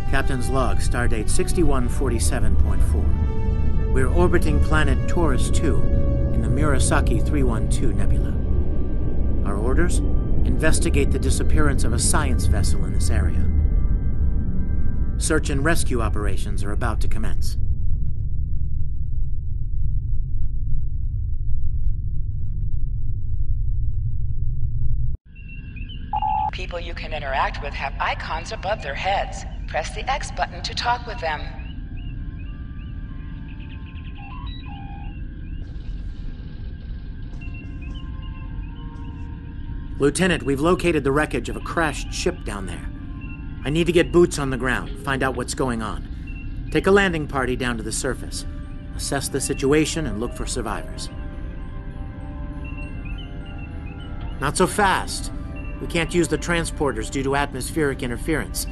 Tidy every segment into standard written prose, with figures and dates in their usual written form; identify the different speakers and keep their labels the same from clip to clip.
Speaker 1: Captain's log, stardate 6147.4. We're orbiting planet Taurus 2 in the Murasaki 312 Nebula. Our orders? Investigate the disappearance of a science vessel in this area. Search and rescue operations are about to commence.
Speaker 2: People you can interact with have icons above their heads. Press the X button to talk with them.
Speaker 1: Lieutenant, we've located the wreckage of a crashed ship down there. I need to get boots on the ground, find out what's going on. Take a landing party down to the surface. Assess the situation and look for survivors. Not so fast. We can't use the transporters due to atmospheric interference.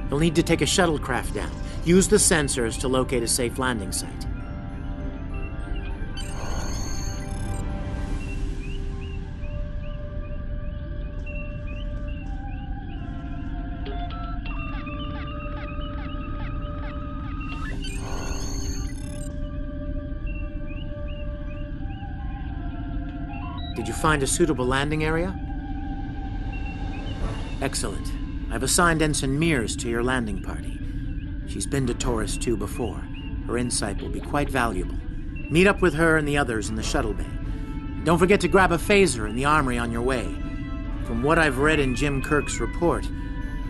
Speaker 1: You'll need to take a shuttlecraft down. Use the sensors to locate a safe landing site. Did you find a suitable landing area? Excellent. I've assigned Ensign Mears to your landing party. She's been to Taurus 2 before. Her insight will be quite valuable. Meet up with her and the others in the shuttle bay. Don't forget to grab a phaser in the armory on your way. From what I've read in Jim Kirk's report,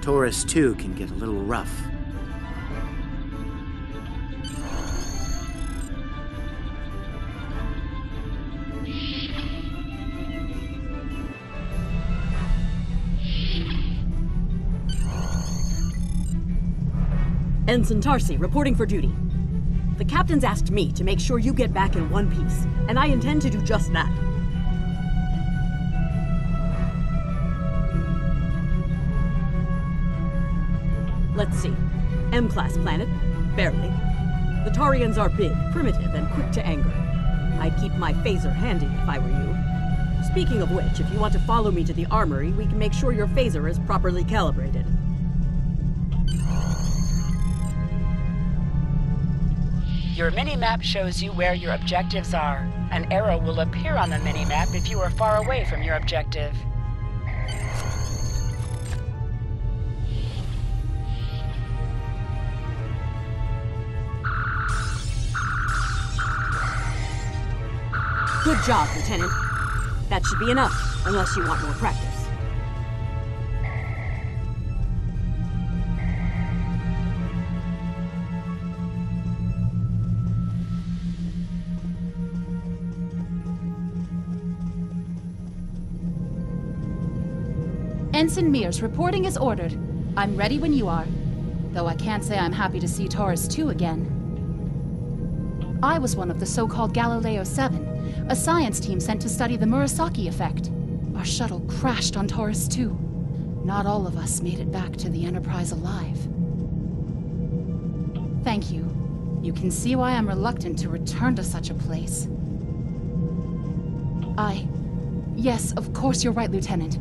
Speaker 1: Taurus 2 can get a little rough.
Speaker 3: Ensign Tarsi, reporting for duty. The captain's asked me to make sure you get back in one piece, and I intend to do just that. Let's see. M-class planet? Barely. The Tarians are big, primitive, and quick to anger. I'd keep my phaser handy if I were you. Speaking of which, if you want to follow me to the armory, we can make sure your phaser is properly calibrated.
Speaker 2: Your mini-map shows you where your objectives are. An arrow will appear on the mini-map if you are far away from your objective.
Speaker 3: Good job, Lieutenant. That should be enough, unless you want more practice.
Speaker 4: Ensign Mears, reporting as ordered. I'm ready when you are. Though I can't say I'm happy to see Taurus 2 again. I was one of the so-called Galileo 7, a science team sent to study the Murasaki effect. Our shuttle crashed on Taurus 2. Not all of us made it back to the Enterprise alive. Thank you. You can see why I'm reluctant to return to such a place. Yes, of course you're right, Lieutenant.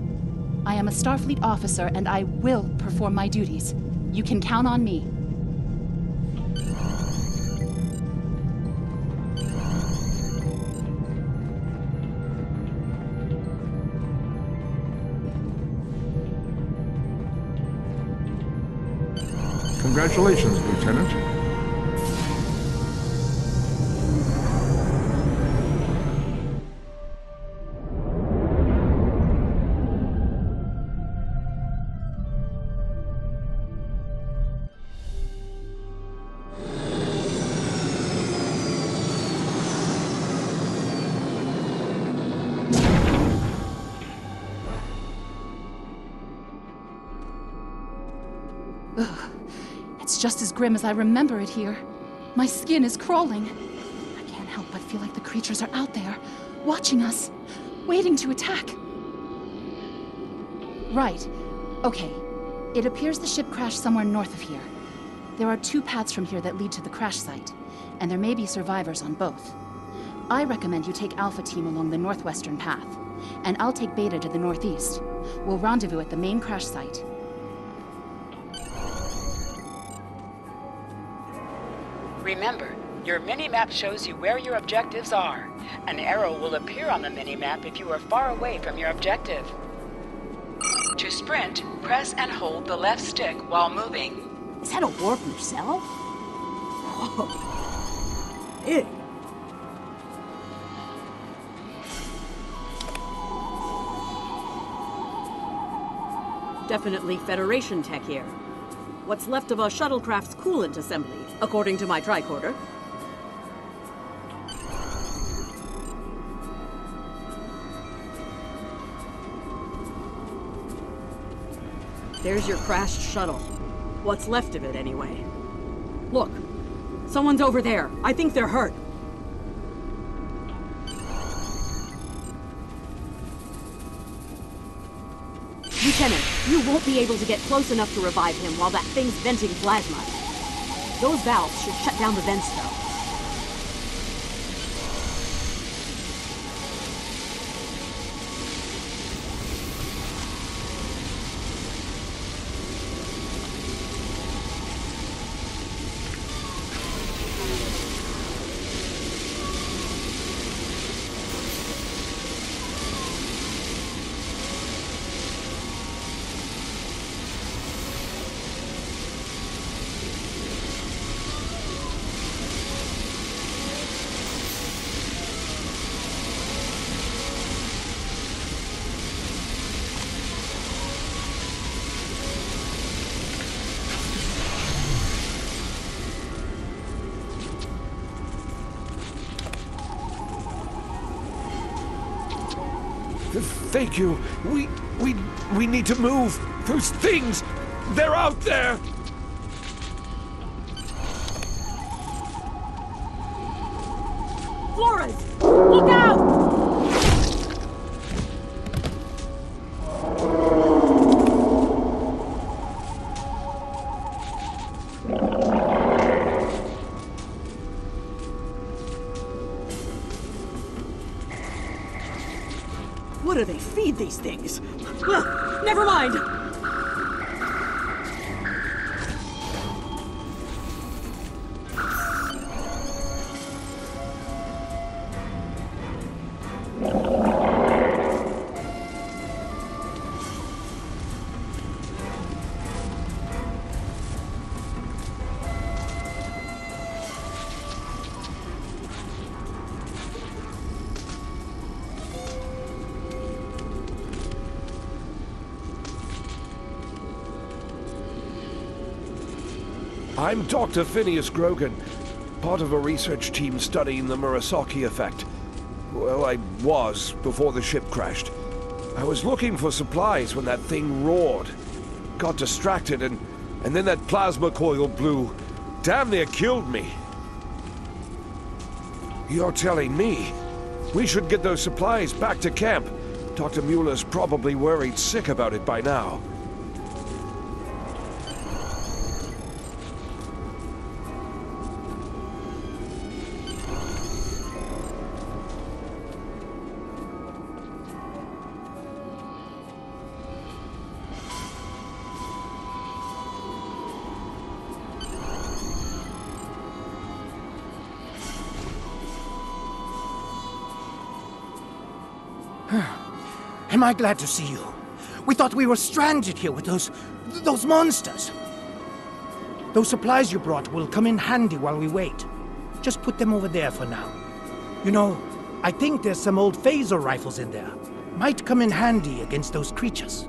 Speaker 4: I am a Starfleet officer, and I will perform my duties. You can count on me.
Speaker 5: Congratulations, Lieutenant.
Speaker 4: It's just as grim as I remember it here. My skin is crawling. I can't help but feel like the creatures are out there, watching us, waiting to attack. Right. Okay. It appears the ship crashed somewhere north of here. There are 2 paths from here that lead to the crash site, and there may be survivors on both. I recommend you take Alpha Team along the northwestern path, and I'll take Beta to the northeast. We'll rendezvous at the main crash site.
Speaker 2: Remember, your minimap shows you where your objectives are. An arrow will appear on the minimap if you are far away from your objective. To sprint, press and hold the left stick while moving.
Speaker 3: Is that a warp nacelle? Whoa. Big. Definitely Federation tech here. What's left of a shuttlecraft's coolant assembly, according to my tricorder. There's your crashed shuttle. What's left of it, anyway. Look, someone's over there. I think they're hurt. Lieutenant, you won't be able to get close enough to revive him while that thing's venting plasma. Those valves should shut down the vents, though.
Speaker 6: Thank you. We need to move. Those things, they're out there.
Speaker 3: Flores! Look out! What do they feed these things? Well, never mind!
Speaker 6: I'm Dr. Phineas Grogan, part of a research team studying the Murasaki effect. Well, I was before the ship crashed. I was looking for supplies when that thing roared. Got distracted and then that plasma coil blew. Damn near killed me. You're telling me we should get those supplies back to camp. Dr. Mueller's probably worried sick about it by now.
Speaker 7: Am I glad to see you? We thought we were stranded here with those monsters. Those supplies you brought will come in handy while we wait. Just put them over there for now. You know, I think there's some old phaser rifles in there. Might come in handy against those creatures.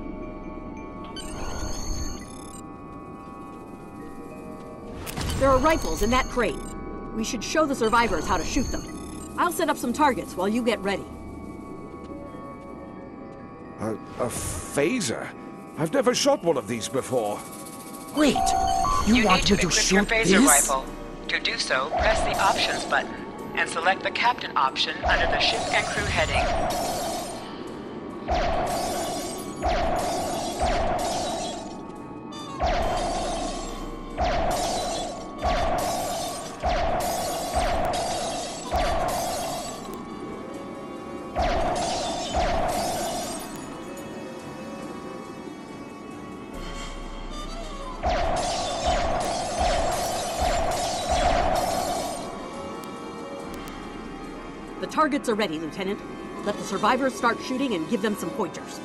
Speaker 3: There are rifles in that crate. We should show the survivors how to shoot them. I'll set up some targets while you get ready.
Speaker 6: A phaser? I've never shot one of these before.
Speaker 7: Wait, you want
Speaker 2: need
Speaker 7: me
Speaker 2: to
Speaker 7: to
Speaker 2: equip
Speaker 7: shoot
Speaker 2: your phaser
Speaker 7: this?
Speaker 2: rifle. To do so, press the Options button and select the Captain option under the Ship and Crew heading.
Speaker 3: targets are ready, Lieutenant. Let the survivors start shooting and give them some pointers.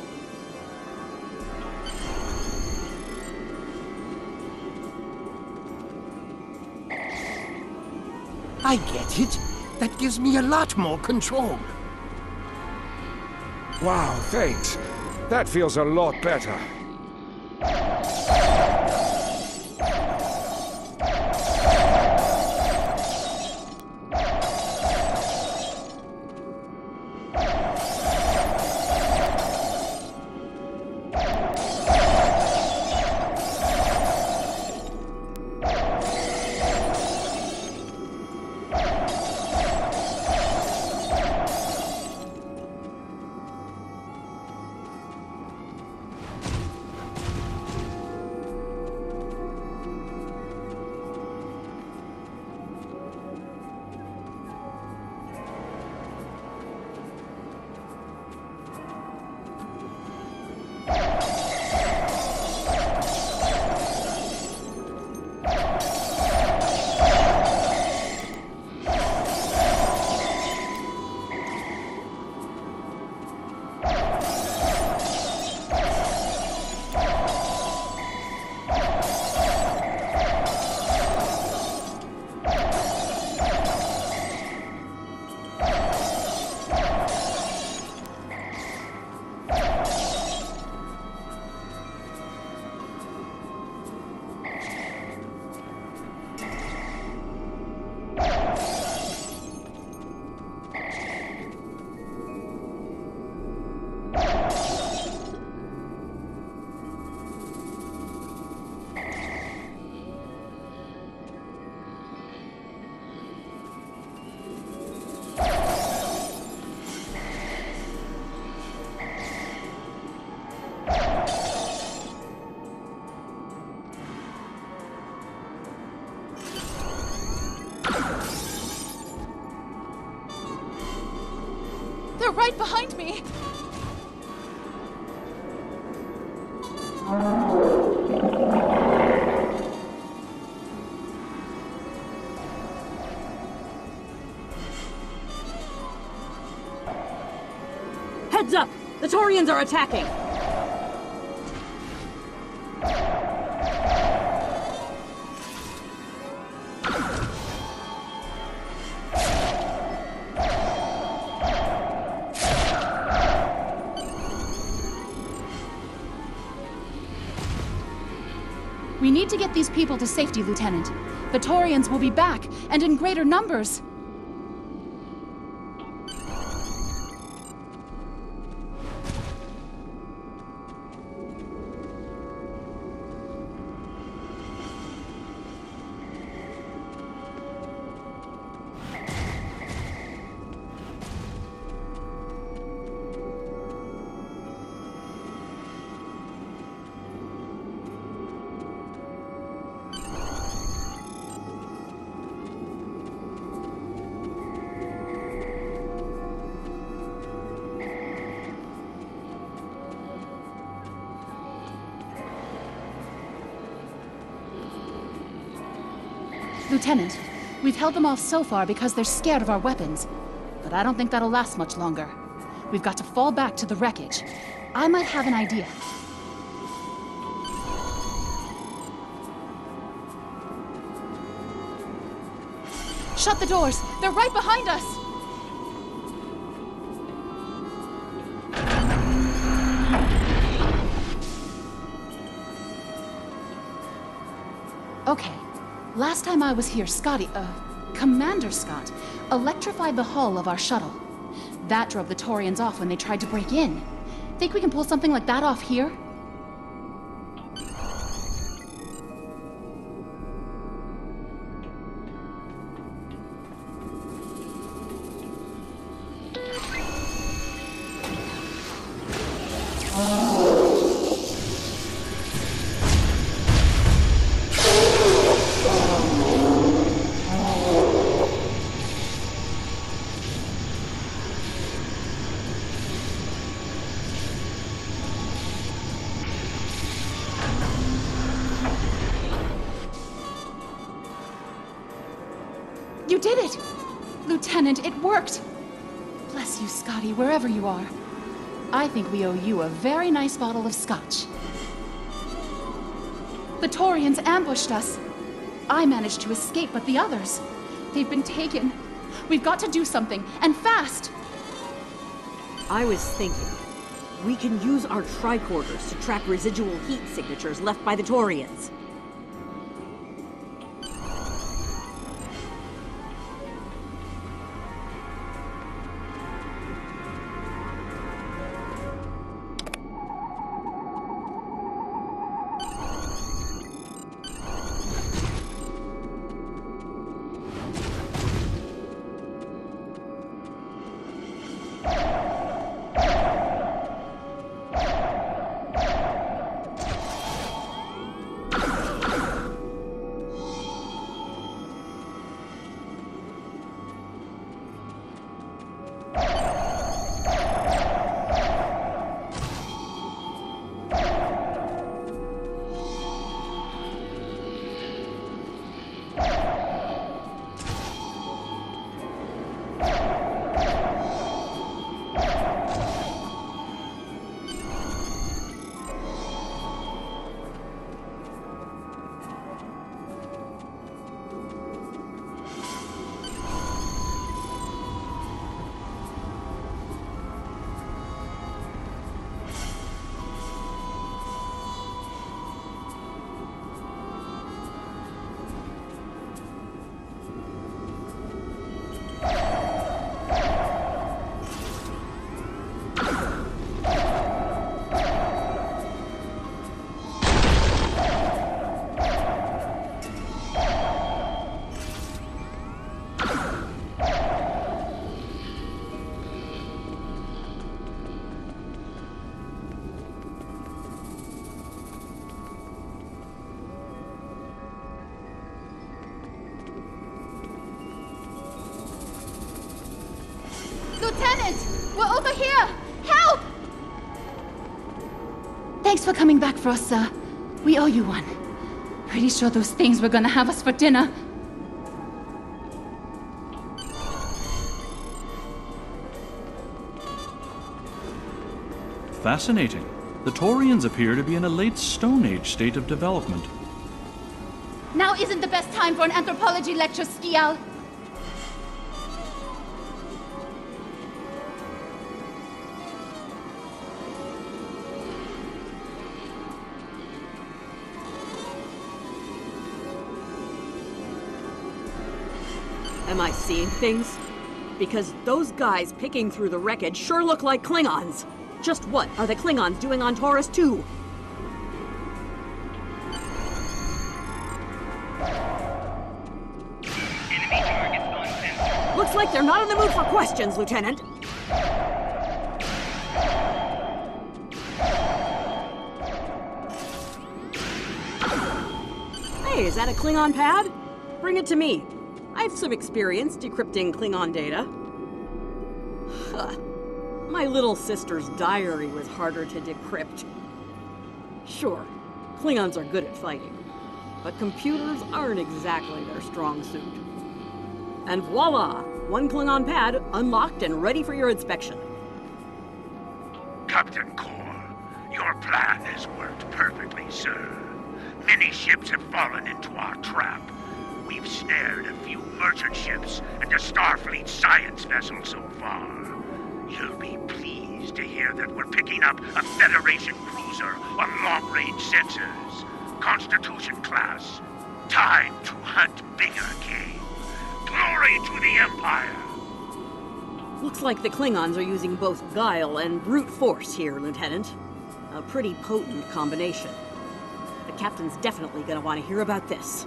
Speaker 7: I get it. That gives me a lot more control.
Speaker 6: Wow, thanks. That feels a lot better.
Speaker 4: They're right behind me!
Speaker 3: Heads up! The Taurians are attacking!
Speaker 4: We need to get these people to safety, Lieutenant. The Taurians will be back, and in greater numbers. Lieutenant, we've held them off so far because they're scared of our weapons. But I don't think that'll last much longer. We've got to fall back to the wreckage. I might have an idea. Shut the doors! They're right behind us! Okay. Last time I was here, Commander Scott, electrified the hull of our shuttle. That drove the Taurians off when they tried to break in. Think we can pull something like that off here? You did it! Lieutenant, it worked! bless you, Scotty, wherever you are. I think we owe you a very nice bottle of scotch. The Taurians ambushed us. I managed to escape, but the others, they've been taken. We've got to do something, and fast!
Speaker 3: I was thinking, we can use our tricorders to track residual heat signatures left by the Taurians.
Speaker 4: Lieutenant! We're over here! Help! Thanks for coming back for us, sir. We owe you one. Pretty sure those things were gonna have us for dinner.
Speaker 8: Fascinating. The Taurians appear to be in a late Stone Age state of development.
Speaker 4: Now isn't the best time for an anthropology lecture, Skial.
Speaker 3: Am I seeing things? Because those guys picking through the wreckage sure look like Klingons. Just what are the Klingons doing on Taurus 2? Looks like they're not in the mood for questions, Lieutenant. Hey, is that a Klingon pad? Bring it to me. I have some experience decrypting Klingon data. My little sister's diary was harder to decrypt. Sure, Klingons are good at fighting, but computers aren't exactly their strong suit. And voila! One Klingon pad unlocked and ready for your inspection.
Speaker 9: Captain Core, your plan has worked perfectly, sir. Many ships have fallen into our trap. We've snared a few merchant ships and a Starfleet science vessel so far. You'll be pleased to hear that we're picking up a Federation cruiser on long-range sensors. Constitution class. Time to hunt bigger game. Glory to the Empire!
Speaker 3: Looks like the Klingons are using both guile and brute force here, Lieutenant. A pretty potent combination. The captain's definitely gonna want to hear about this.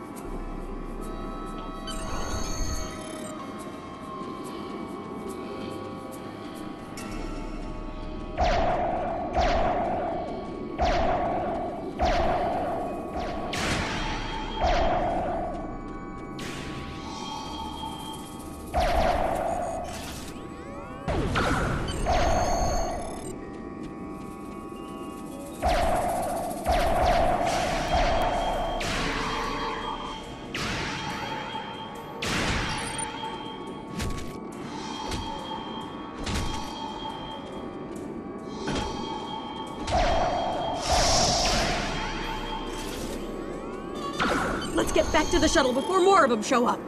Speaker 3: Let's get back to the shuttle before more of them show up.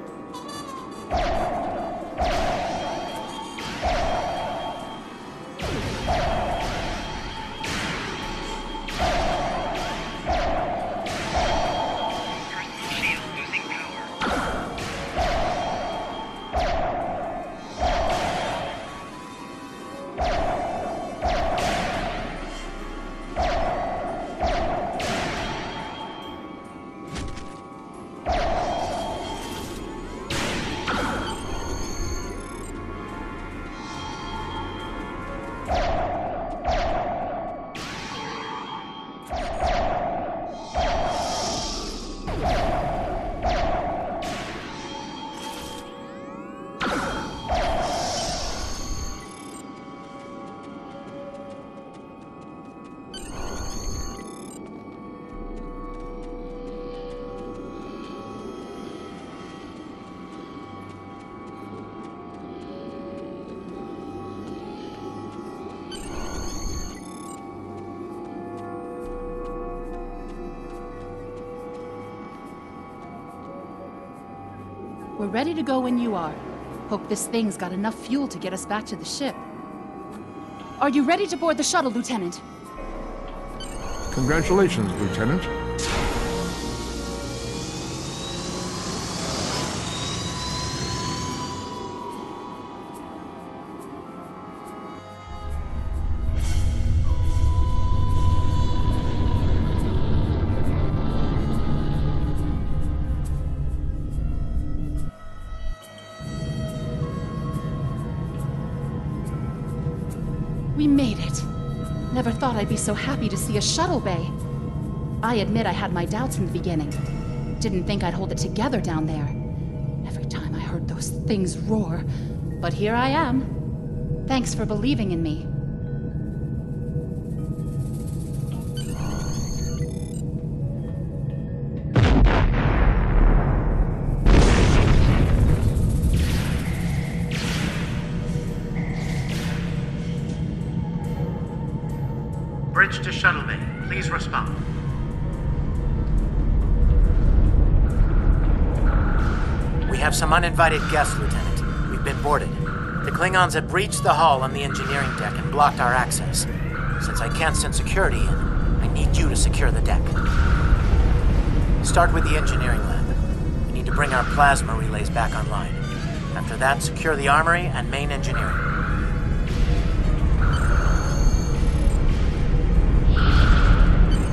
Speaker 4: We're ready to go when you are. Hope this thing's got enough fuel to get us back to the ship. Are you ready to board the shuttle, Lieutenant?
Speaker 5: Congratulations, Lieutenant.
Speaker 4: We made it. Never thought I'd be so happy to see a shuttle bay. I admit I had my doubts in the beginning. Didn't think I'd hold it together down there. Every time I heard those things roar. But here I am. Thanks for believing in me.
Speaker 1: Bridge to shuttle bay. Please respond. We have some uninvited guests, Lieutenant. We've been boarded. The Klingons have breached the hull on the engineering deck and blocked our access. Since I can't send security in, I need you to secure the deck. Start with the engineering lab. We need to bring our plasma relays back online. After that, secure the armory and main engineering.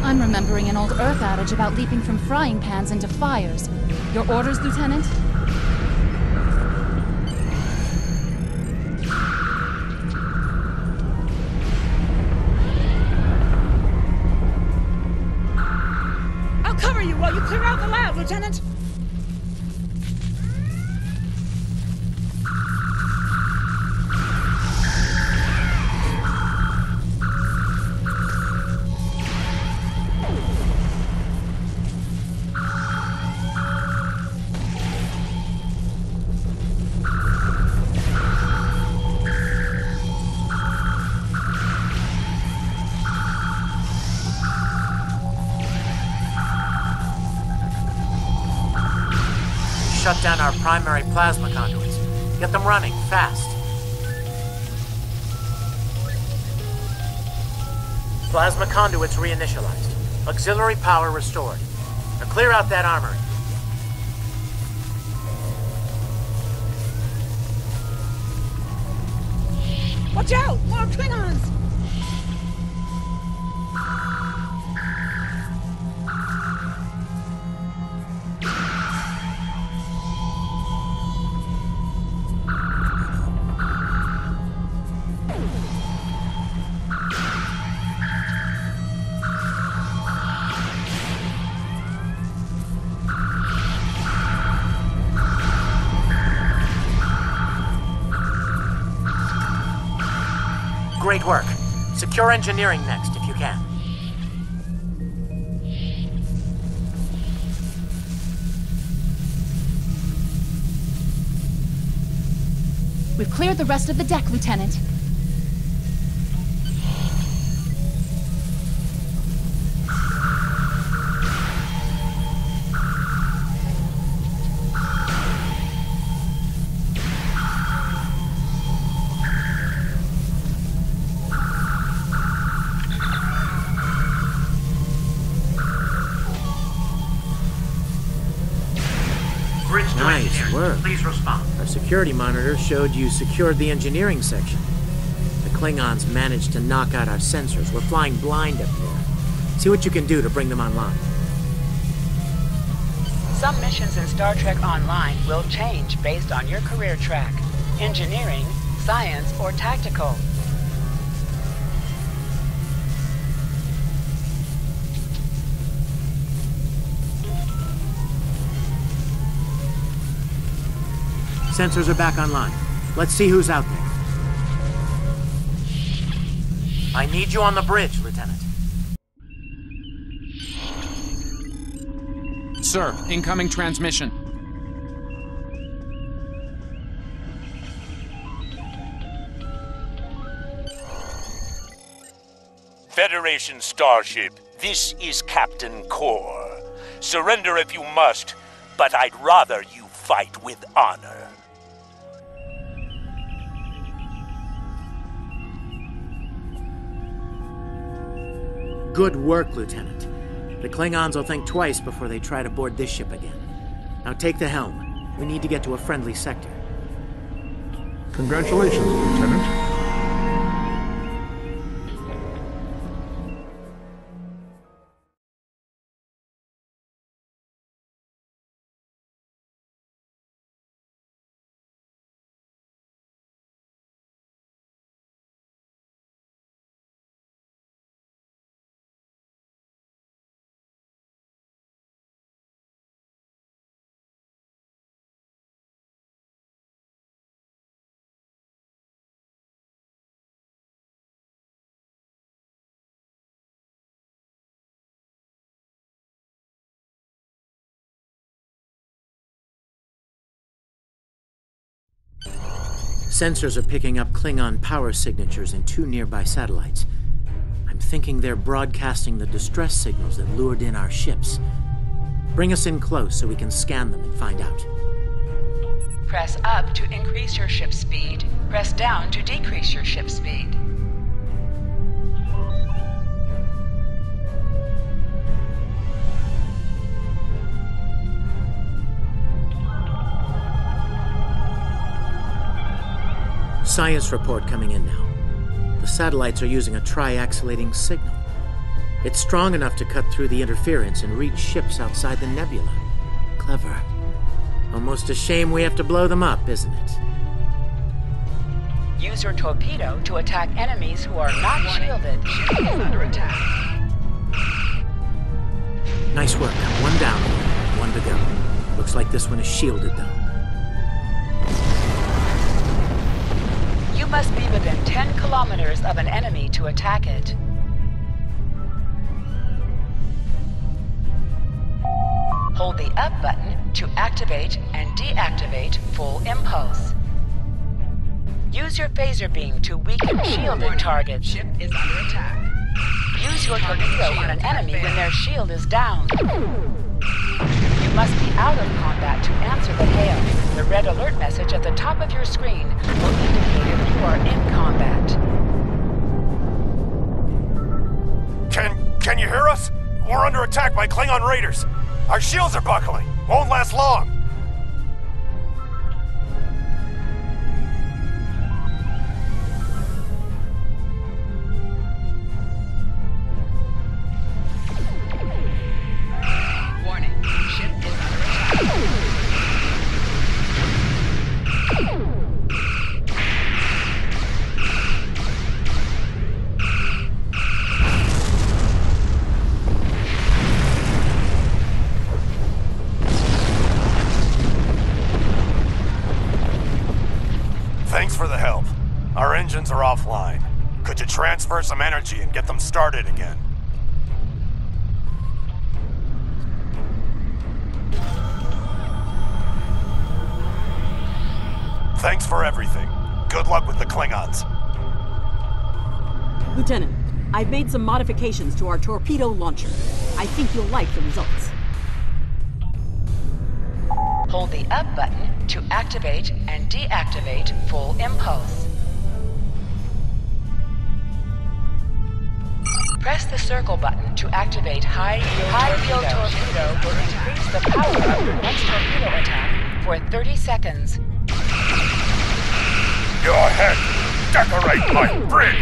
Speaker 4: I'm remembering an old Earth adage about leaping from frying pans into fires. Your orders, Lieutenant?
Speaker 3: I'll cover you while you clear out the lab, Lieutenant!
Speaker 1: Shut down our primary plasma conduits. Get them running, fast. Plasma conduits reinitialized. Auxiliary power restored. Now clear out that armory.
Speaker 3: Watch out! More Klingons!
Speaker 1: Great work. Secure engineering next, if you can.
Speaker 4: We've cleared the rest of the deck, Lieutenant.
Speaker 1: Nice work.
Speaker 10: Please respond.
Speaker 1: Our security monitor showed you secured the engineering section. The Klingons managed to knock out our sensors. We're flying blind up there. See what you can do to bring them online.
Speaker 2: Some missions in Star Trek Online will change based on your career track. Engineering, science, or tactical.
Speaker 1: Sensors are back online. Let's see who's out there. I need you on the bridge, Lieutenant.
Speaker 11: Sir, incoming transmission.
Speaker 9: Federation starship, this is Captain Core. Surrender if you must, but I'd rather you fight with honor.
Speaker 1: Good work, Lieutenant. The Klingons will think twice before they try to board this ship again. Now take the helm. We need to get to a friendly sector.
Speaker 5: Congratulations, Lieutenant.
Speaker 1: Sensors are picking up Klingon power signatures in 2 nearby satellites. I'm thinking they're broadcasting the distress signals that lured in our ships. Bring us in close so we can scan them and find out.
Speaker 2: Press up to increase your ship speed. Press down to decrease your ship speed.
Speaker 1: Science report coming in now. The satellites are using a triaxilating signal. It's strong enough to cut through the interference and reach ships outside the nebula. Clever. Almost a shame we have to blow them up, isn't it?
Speaker 2: Use your torpedo to attack enemies who are not shielded. Ship is under attack.
Speaker 1: Nice work. One down. One to go. Looks like this one is shielded, though.
Speaker 2: You must be within 10 kilometers of an enemy to attack it. Hold the up button to activate and deactivate full impulse. Use your phaser beam to weaken shielded targets. Ship is under attack. Use your torpedo on an enemy when their shield is down. You must be out of combat to answer the hail. The red alert message at the top of your screen will indicate if you are in combat.
Speaker 12: Can you hear us? We're under attack by Klingon raiders. Our shields are buckling. Won't last long.
Speaker 2: Warning, ship is under attack.
Speaker 12: Thanks for the help. Our engines are offline. Could you transfer some energy and get them started again? Thanks for everything. Good luck with the Klingons.
Speaker 3: Lieutenant, I've made some modifications to our torpedo launcher. I think you'll like the results.
Speaker 2: Hold the up button to activate and deactivate full impulse. Press the circle button to activate high-yield torpedo will increase the power of your next torpedo attack for 30 seconds.
Speaker 9: Your head, decorate my bridge!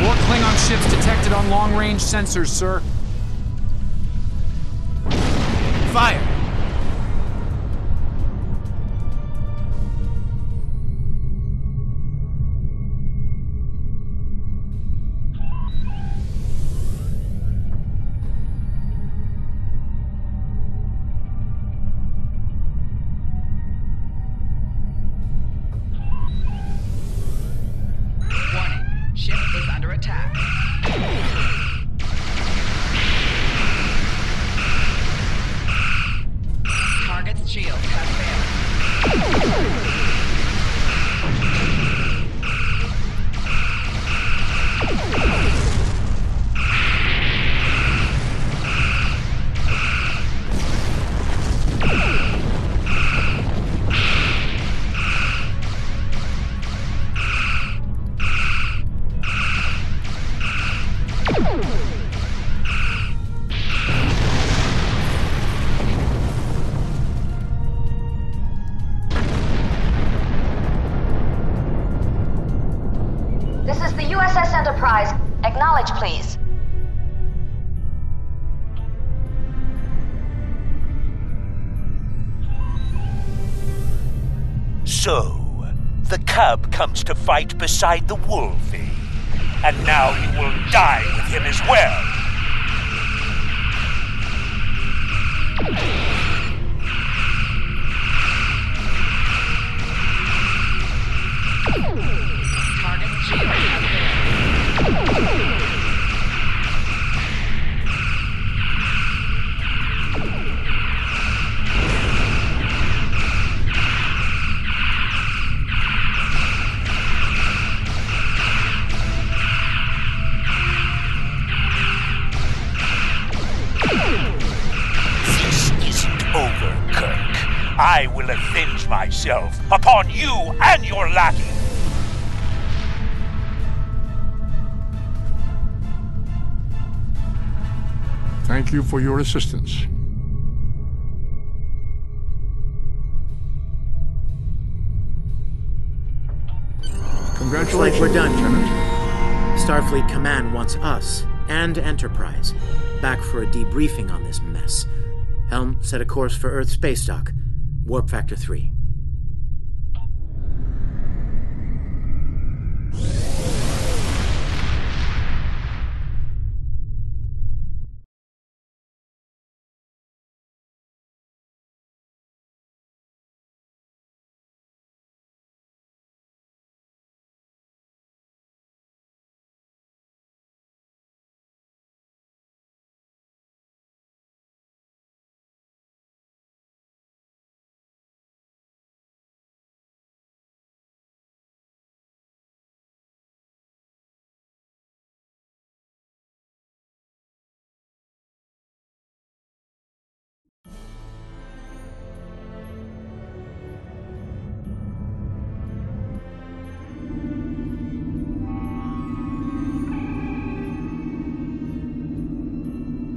Speaker 11: More Klingon ships detected on long-range sensors, sir.
Speaker 1: Fire!
Speaker 2: Warning, ship is under attack. Target's shield has failed.
Speaker 10: This is the USS Enterprise. Acknowledge, please.
Speaker 9: So, the cub comes to fight beside the wolfie. And now you will die with him as well.
Speaker 2: Target's shield has failed.
Speaker 9: This isn't over, Kirk. I will avenge myself upon you and your lackey.
Speaker 5: Thank you for your assistance.
Speaker 1: Looks like
Speaker 5: Congratulations,
Speaker 1: we're done.
Speaker 5: Lieutenant.
Speaker 1: Starfleet Command wants us and Enterprise back for a debriefing on this mess. Helm, set a course for Earth space dock. Warp factor 3.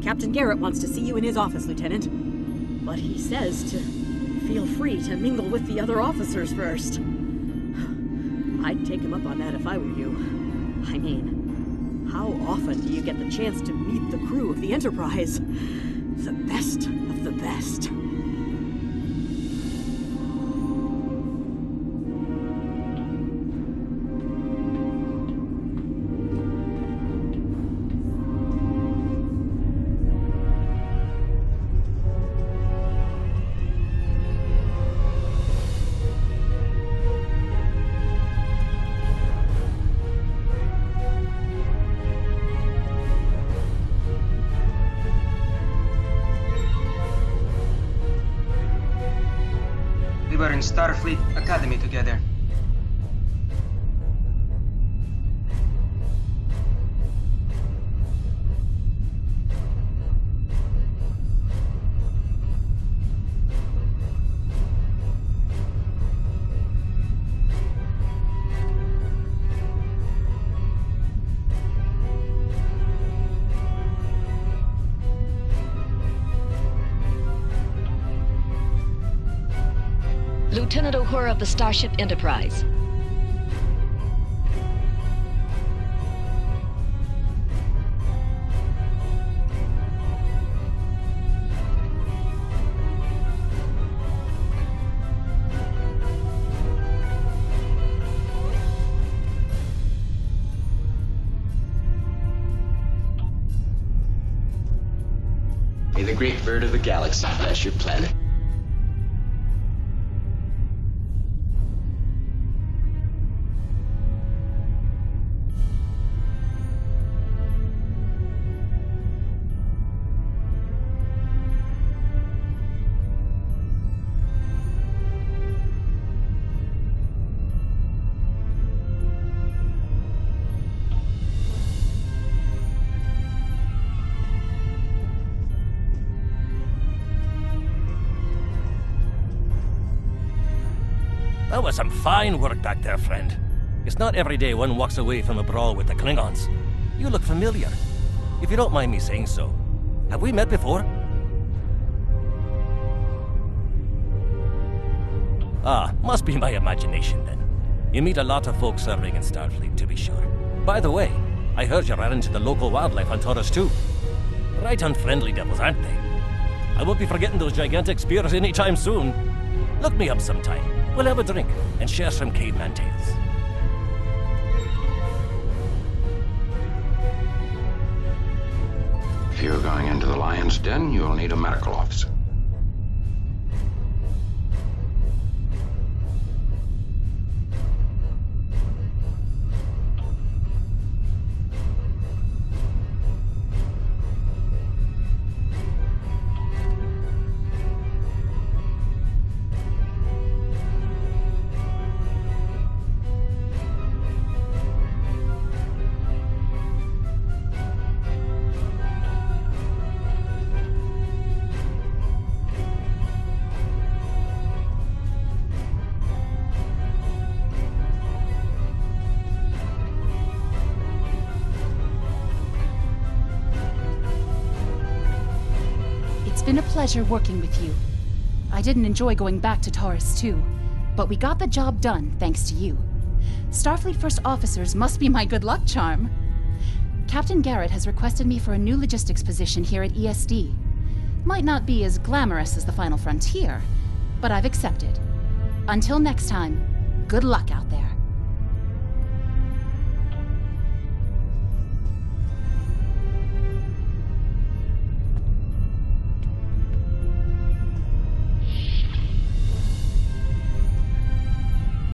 Speaker 3: Captain Garrett wants to see you in his office, Lieutenant. But he says to feel free to mingle with the other officers first. I'd take him up on that if I were you. I mean, how often do you get the chance to meet the crew of the Enterprise? The best of the best.
Speaker 13: We were in Starfleet Academy together.
Speaker 14: Lieutenant O'Hara of the Starship Enterprise.
Speaker 15: May the great bird of the galaxy bless your planet.
Speaker 16: That was some fine work back there, friend. It's not every day one walks away from a brawl with the Klingons. You look familiar. If you don't mind me saying so, have we met before? Ah, must be my imagination then. You meet a lot of folks serving in Starfleet, to be sure. By the way, I heard you ran into the local wildlife on Taurus too. Right unfriendly devils, aren't they? I won't be forgetting those gigantic spears anytime soon. Look me up sometime. We'll have a drink and share some caveman tales.
Speaker 17: If you're going into the lion's den, you'll need a medical officer.
Speaker 4: It's been a pleasure working with you. I didn't enjoy going back to Taurus 2, but we got the job done thanks to you. Starfleet First Officers must be my good luck charm. Captain Garrett has requested me for a new logistics position here at ESD. Might not be as glamorous as the Final Frontier, but I've accepted. Until next time, good luck out there.